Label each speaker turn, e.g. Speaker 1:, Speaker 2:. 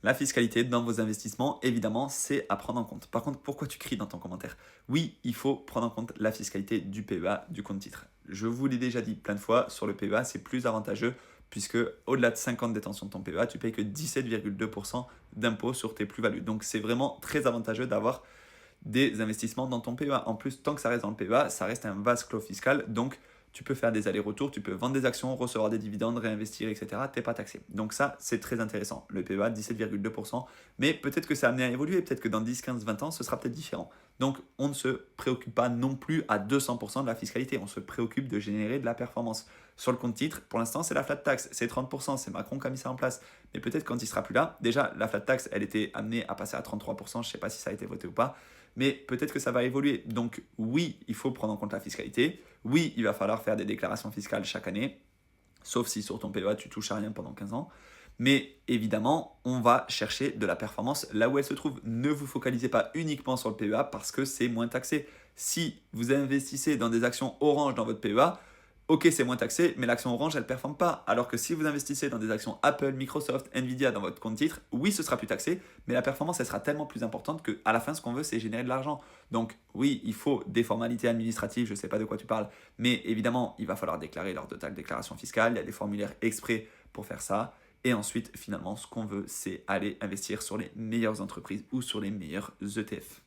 Speaker 1: La fiscalité dans vos investissements, évidemment, c'est à prendre en compte. Par contre, pourquoi tu cries dans ton commentaire? Oui, il faut prendre en compte la fiscalité du PEA, du compte titre. Je vous l'ai déjà dit plein de fois, sur le PEA, c'est plus avantageux puisque au-delà de 5 ans de détention de ton PEA, tu payes que 17,2% d'impôt sur tes plus-values. Donc c'est vraiment très avantageux d'avoir des investissements dans ton PEA. En plus, tant que ça reste dans le PEA, ça reste un vase clos fiscal. Donc, tu peux faire des allers-retours, tu peux vendre des actions, recevoir des dividendes, réinvestir, etc. Tu n'es pas taxé. Donc ça, c'est très intéressant. Le PEA, 17,2%. Mais peut-être que ça a amené à évoluer. Peut-être que dans 10, 15, 20 ans, ce sera peut-être différent. Donc, on ne se préoccupe pas non plus à 200% de la fiscalité. On se préoccupe de générer de la performance. Sur le compte titre, pour l'instant, c'est la flat tax. C'est 30%. C'est Macron qui a mis ça en place. Mais peut-être quand il sera plus là, déjà, la flat tax, elle était amenée à passer à 33%. Je ne sais pas si ça a été voté ou pas. Mais peut-être que ça va évoluer. Donc oui, il faut prendre en compte la fiscalité. Oui, il va falloir faire des déclarations fiscales chaque année, sauf si sur ton PEA, tu touches à rien pendant 15 ans. Mais évidemment, on va chercher de la performance là où elle se trouve. Ne vous focalisez pas uniquement sur le PEA parce que c'est moins taxé. Si vous investissez dans des actions orange dans votre PEA, ok, c'est moins taxé, mais l'action orange, elle ne performe pas. Alors que si vous investissez dans des actions Apple, Microsoft, Nvidia dans votre compte titre, oui, ce sera plus taxé, mais la performance, elle sera tellement plus importante qu'à la fin, ce qu'on veut, c'est générer de l'argent. Donc oui, il faut des formalités administratives, je ne sais pas de quoi tu parles, mais évidemment, il va falloir déclarer lors de ta déclaration fiscale, il y a des formulaires exprès pour faire ça. Et ensuite, finalement, ce qu'on veut, c'est aller investir sur les meilleures entreprises ou sur les meilleurs ETF.